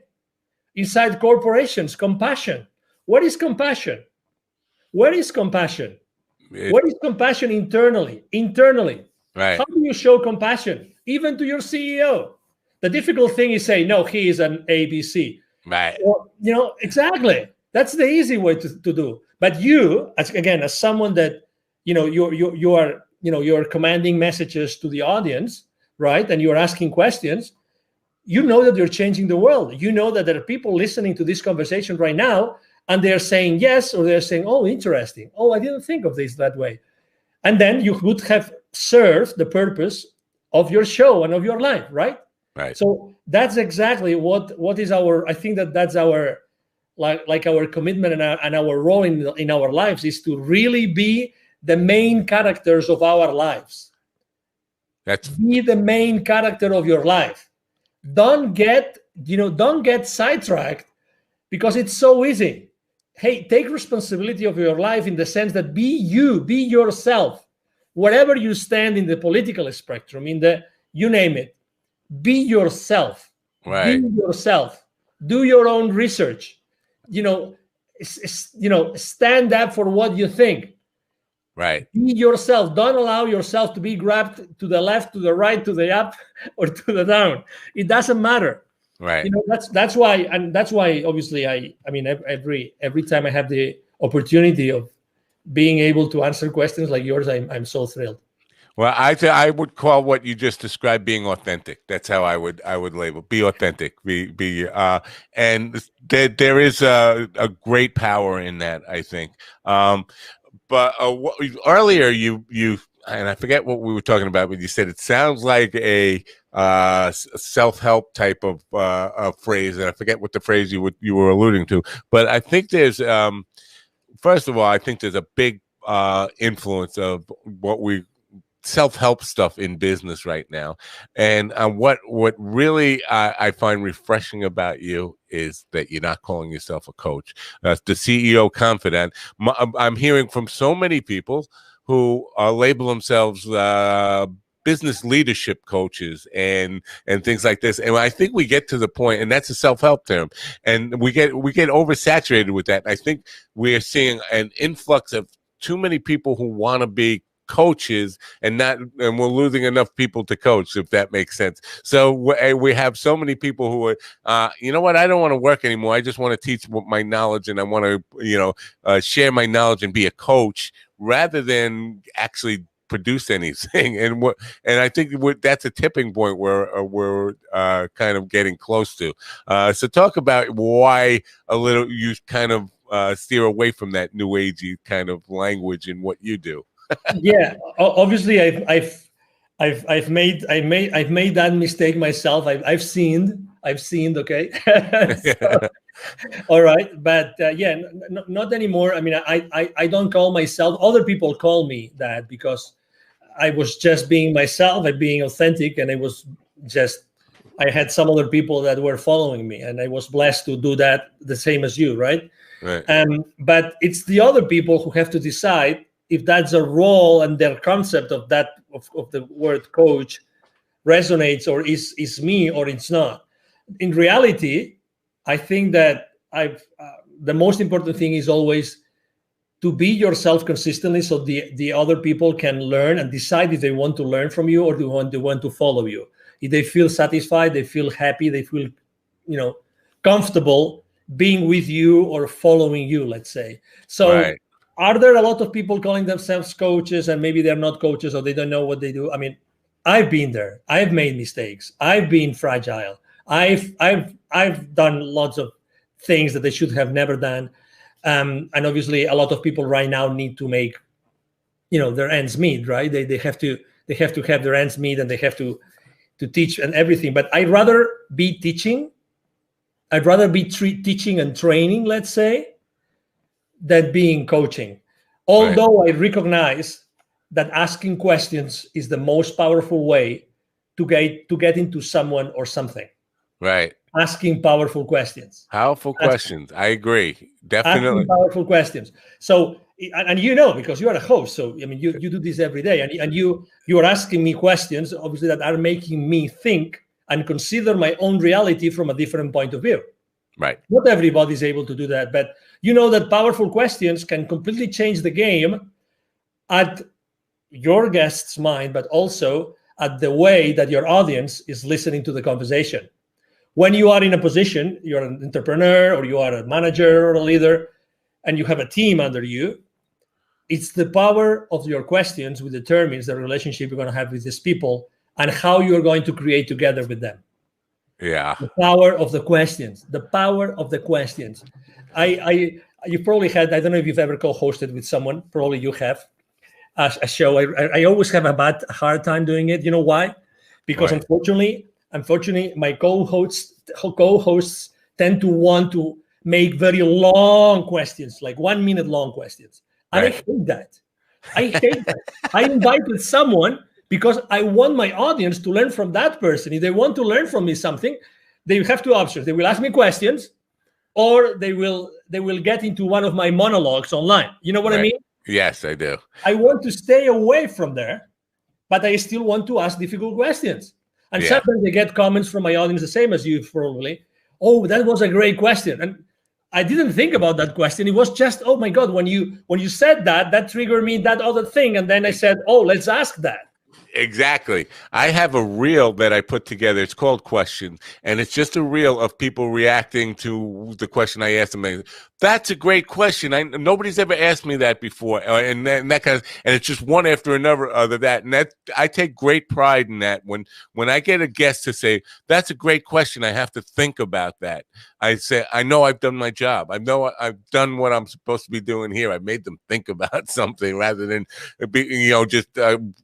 A: Inside corporations, compassion. What is compassion? Where is compassion? What is compassion internally?
B: Right.
A: How do you show compassion? Even to your CEO. The difficult thing is say, no, he is an ABC.
B: Right.
A: Or, exactly. That's the easy way to do. But you, as someone that, you're commanding messages to the audience, right? And you're asking questions. You know that you're changing the world. You know that there are people listening to this conversation right now, and they're saying yes, or they're saying, oh, interesting. Oh, I didn't think of this that way. And then you would have served the purpose of your show and of your life, right?
B: Right.
A: So that's exactly what is I think that's our, like our commitment and our role in our lives is to really be the main characters of our lives. Be the main character of your life. Don't get sidetracked because it's so easy. Hey, take responsibility of your life in the sense that be yourself, wherever you stand in the political spectrum, you name it, be yourself.
B: Right.
A: Be yourself. Do your own research. Stand up for what you think.
B: Right.
A: Be yourself. Don't allow yourself to be grabbed to the left, to the right, to the up, or to the down. It doesn't matter.
B: Right.
A: That's why obviously every time I have the opportunity of being able to answer questions like yours, I'm so thrilled.
B: Well, I would call what you just described being authentic. That's how I would label. Be authentic. And there is a great power in that, I think. But earlier you and I forget what we were talking about, but you said it sounds like a self-help type of phrase, and I forget what the phrase you were alluding to. But I think there's first of all, I think there's a big influence of what we self-help stuff in business right now. And what really I find refreshing about you is that you're not calling yourself a coach. The CEO Confidant. I'm hearing from so many people who label themselves business leadership coaches and things like this. And I think we get to the point, and that's a self-help term, and we get oversaturated with that. I think we're seeing an influx of too many people who want to be coaches and we're losing enough people to coach, if that makes sense. So we have so many people who are you know what, I don't want to work anymore, I just want to teach my knowledge, and I want to share my knowledge and be a coach rather than actually produce anything. And I think that's a tipping point where we're kind of getting close to. So talk about why you kind of steer away from that new agey kind of language in what you do.
A: Yeah, obviously, I've made that mistake myself. I've sinned. Okay. So, all right, but yeah, not anymore. I mean, I don't call myself. Other people call me that because I was just being myself and being authentic, and I had some other people that were following me, and I was blessed to do that the same as you, right?
B: Right.
A: But it's the other people who have to decide if that's a role and their concept of that of the word coach resonates or is me or it's not. In reality, I think that the most important thing is always to be yourself consistently, so the other people can learn and decide if they want to learn from you or they want to follow you. If they feel satisfied, they feel happy, they feel comfortable being with you or following you, let's say. So
B: right.
A: Are there a lot of people calling themselves coaches and maybe they're not coaches or they don't know what they do? I mean, I've been there. I've made mistakes. I've been fragile. I've done lots of things that they should have never done. And obviously, a lot of people right now need to make, their ends meet. Right? They have to have their ends meet, and they have to teach and everything. But I'd rather be teaching. I'd rather be teaching and training, let's say, than being coaching. Although I recognize that asking questions is the most powerful way to get into someone or something.
B: Right.
A: Asking powerful questions.
B: Powerful questions. I agree. Definitely.
A: Asking powerful questions. So, and because you are a host, so I mean, you do this every day, and you are asking me questions, obviously, that are making me think and consider my own reality from a different point of view.
B: Right.
A: Not everybody's able to do that, but you know that powerful questions can completely change the game at your guest's mind, but also at the way that your audience is listening to the conversation. When you are in a position, you're an entrepreneur or you are a manager or a leader, and you have a team under you, it's the power of your questions which determines the relationship you're going to have with these people and how you're going to create together with them.
B: Yeah.
A: The power of the questions. The power of the questions. You probably had, I don't know if you've ever co-hosted with someone, probably you have, a show. I always have a hard time doing it. You know why? Because unfortunately, my co-hosts tend to want to make very long questions, like 1 minute long questions. And I hate that. I invited someone because I want my audience to learn from that person. If they want to learn from me something, they have two options. They will ask me questions, or they will get into one of my monologues online. You know what I mean?
B: Yes, I do.
A: I want to stay away from there, but I still want to ask difficult questions. And sometimes I get comments from my audience, the same as you probably. Oh, that was a great question. And I didn't think about that question. It was just, oh my God, when you said that triggered me that other thing. And then I said, oh, let's ask that.
B: Exactly. I have a reel that I put together. It's called Questions, and it's just a reel of people reacting to the question I asked them. That's a great question. Nobody's ever asked me that before, and that kind of, and it's just one after another other that, and that I take great pride in that. When I get a guest to say that's a great question, I have to think about that. I say, I know I've done my job. I know I've done what I'm supposed to be doing here. I made them think about something rather than just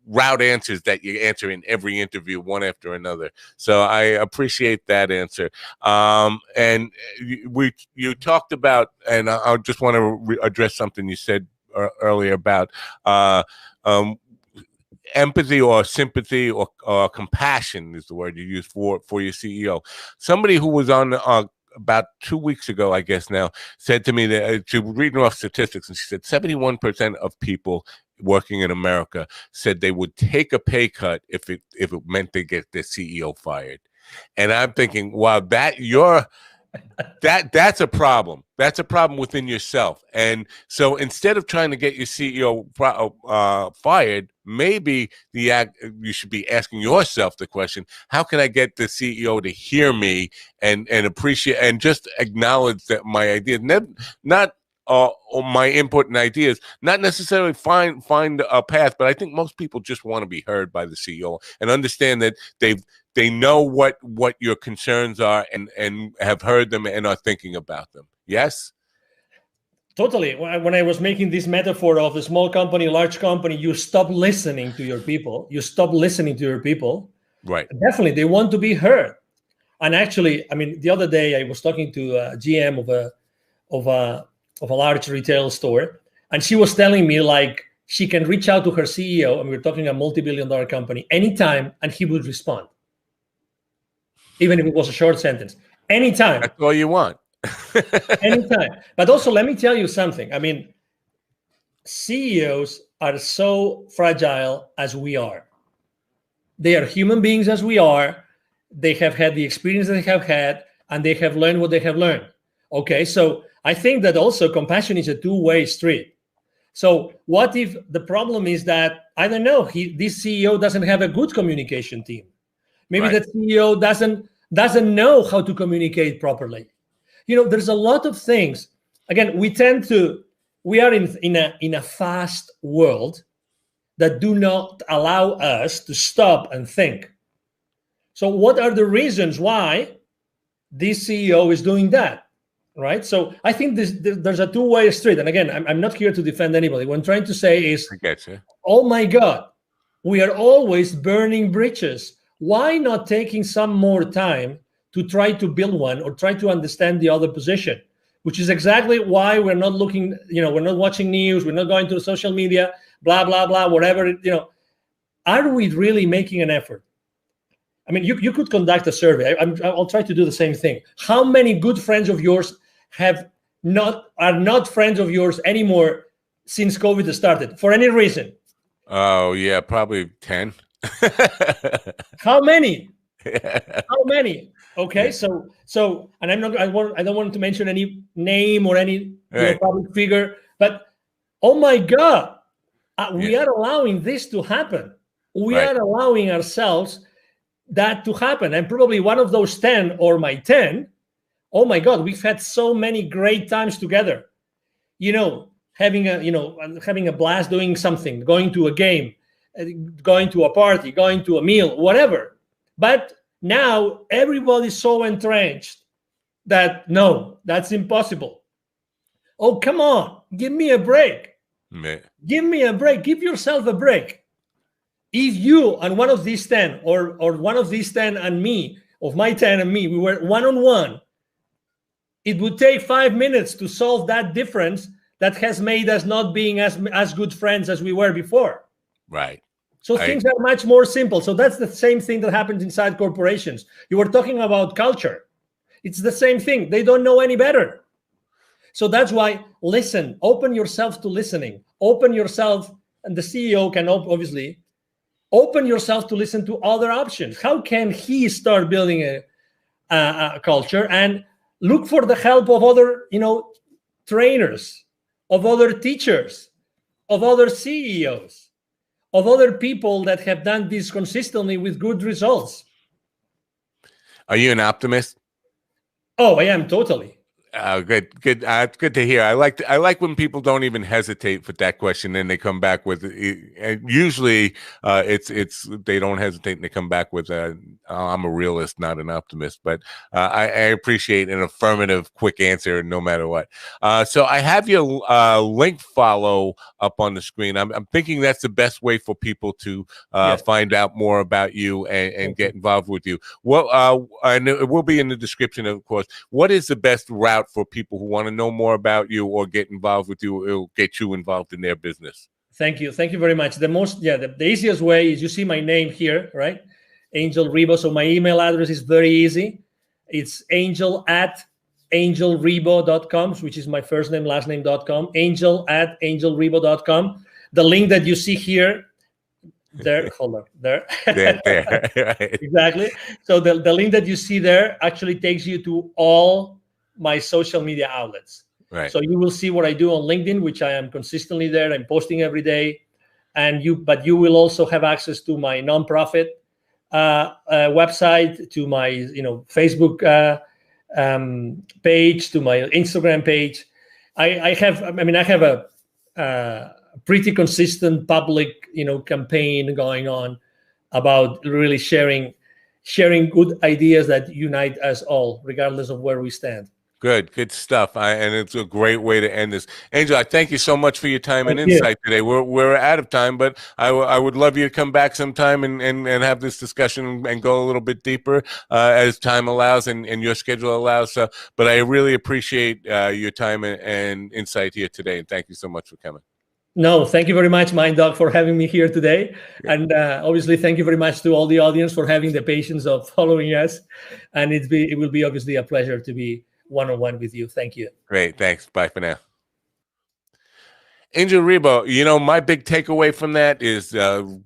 B: route answers that you answer in every interview one after another. So I appreciate that answer. And you talked about, and I just want to address something you said earlier about empathy or sympathy or compassion is the word you use for your CEO. Somebody who was on about 2 weeks ago, I guess now, said to me that she was reading off statistics, and she said 71% of people working in America said they would take a pay cut if it meant they get their CEO fired. And I'm thinking, wow, that's a problem. That's a problem within yourself. And so instead of trying to get your CEO fired, maybe you should be asking yourself the question, how can I get the CEO to hear me and appreciate and just acknowledge that my ideas, not my input and ideas, not necessarily find a path, but I think most people just want to be heard by the CEO and understand that they know what your concerns are and have heard them and are thinking about them. Yes?
A: Totally. When I was making this metaphor of a small company, large company, you stop listening to your people.
B: Right.
A: Definitely, they want to be heard. And actually, I mean, the other day I was talking to a GM of a large retail store, and she was telling me like she can reach out to her CEO, and we're talking a multi-billion-dollar company, anytime, and he would respond, even if it was a short sentence. Anytime.
B: That's all you want.
A: Anytime. But also, let me tell you something. I mean, CEOs are so fragile as we are. They are human beings as we are. They have had the experience they have had, and they have learned what they have learned. Okay, so I think that also compassion is a two-way street. So what if the problem is that, I don't know, this CEO doesn't have a good communication team? Maybe
B: Right.
A: the CEO doesn't know how to communicate properly. There's a lot of things. Again, we are in a fast world that do not allow us to stop and think. So what are the reasons why this CEO is doing that, right? So I think there's a two-way street. And again, I'm not here to defend anybody. What I'm trying to say is,
B: I get you.
A: oh my God, we are always burning bridges. Why not taking some more time to try to build one or try to understand the other position, which is exactly why we're not looking, we're not watching news, we're not going to social media, blah, blah, blah, whatever, Are we really making an effort? I mean, you could conduct a survey. I'll try to do the same thing. How many good friends of yours are not friends of yours anymore since COVID started for any reason?
B: Oh yeah, probably 10.
A: How many?
B: Yeah.
A: How many? Okay,
B: Yeah.
A: so, and I don't want to mention any name or any
B: Right.
A: public figure, but oh my God, we
B: Yeah.
A: are allowing this to happen. We
B: Right.
A: are allowing ourselves that to happen. And probably one of those 10 or my 10, oh my God, we've had so many great times together. Having a blast doing something, going to a game, going to a party, going to a meal, whatever. But now everybody's so entrenched that no, that's impossible. Oh, come on, give me a break.
B: Yeah.
A: Give me a break. Give yourself a break. If you and one of these 10 or one of these 10 and me, of my 10 and me, we were one-on-one, it would take 5 minutes to solve that difference that has made us not being as good friends as we were before.
B: Right.
A: So things are much more simple. So that's the same thing that happens inside corporations. You were talking about culture. It's the same thing. They don't know any better. So that's why listen, open yourself to listening. Open yourself, and the CEO can obviously open yourself to listen to other options. How can he start building a culture, and look for the help of other, trainers, of other teachers, of other CEOs, of other people that have done this consistently with good results.
B: Are you an optimist?
A: Oh, I am totally.
B: Good. It's good to hear. I like when people don't even hesitate with that question, and they come back with. Usually, it's they don't hesitate and they come back with, "I'm a realist, not an optimist." But I appreciate an affirmative, quick answer, no matter what. So I have your link follow up on the screen. I'm thinking that's the best way for people to
A: Yes.
B: find out more about you and get involved with you. Well, and it will be in the description, of course. What is the best route for people who want to know more about you or get involved with you? It'll get you involved in their business.
A: Thank you very much. The easiest way is, you see my name here, right? Angel Ribo. So my email address is very easy. It's angel@angelribo.com, which is my first name, last name.com. Angel@angelribo.com. The link that you see here, there, hold on, there.
B: There. Right.
A: Exactly. So the link that you see there actually takes you to all my social media outlets.
B: Right.
A: So you will see what I do on LinkedIn, which I am consistently there. I'm posting every day. But you will also have access to my nonprofit website, to my Facebook page, to my Instagram page. I have a pretty consistent public campaign going on about really sharing good ideas that unite us all, regardless of where we stand.
B: Good stuff. And it's a great way to end this. Angel, I thank you so much for your time and insight today. We're out of time, but I would love you to come back sometime and have this discussion and go a little bit deeper as time allows and your schedule allows. But I really appreciate your time and insight here today. And thank you so much for coming.
A: No, thank you very much, Mind Dog, for having me here today. Yeah. And obviously, thank you very much to all the audience for having the patience of following us. And it will be obviously a pleasure to be one-on-one with you. Thank you.
B: Great. Thanks. Bye for now. Angel Ribo, my big takeaway from that is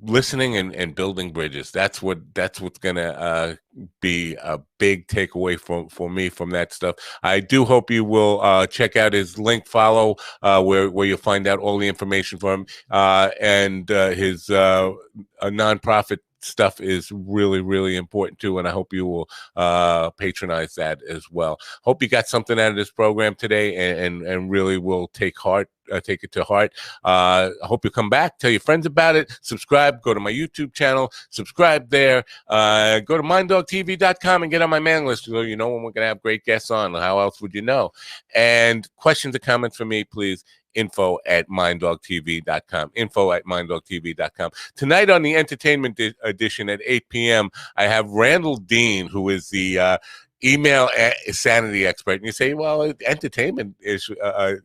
B: listening and building bridges. That's what's gonna be a big takeaway for me from that stuff. I do hope you will check out his link follow where you'll find out all the information from him and his nonprofit stuff is really, really important too, and I hope you will patronize that as well. Hope you got something out of this program today and really will take it to heart. I hope you come back, tell your friends about it, subscribe, go to my YouTube channel, subscribe there, go to minddogtv.com and get on my mailing list so you know when we're going to have great guests on. How else would you know? And questions or comments for me, please, info@minddogtv.com. info@minddogtv.com. Tonight on the entertainment edition at 8 p.m., I have Randall Dean, who is the email sanity expert. And you say, well, entertainment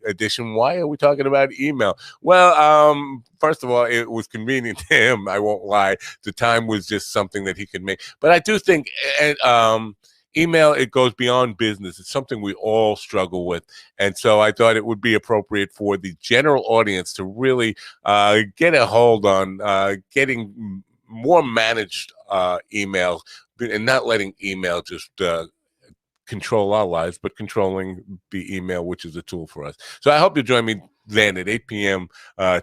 B: edition, why are we talking about email? Well, first of all, it was convenient to him. I won't lie. The time was just something that he could make. But I do think email, it goes beyond business. It's something we all struggle with. And so I thought it would be appropriate for the general audience to really get a hold on getting more managed email and not letting email just control our lives, but controlling the email, which is a tool for us. So I hope you join me then at 8 p.m.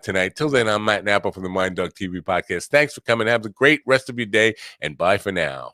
B: Tonight. Till then, I'm Matt Napa from the Mind Dog TV podcast. Thanks for coming. Have a great rest of your day, and bye for now.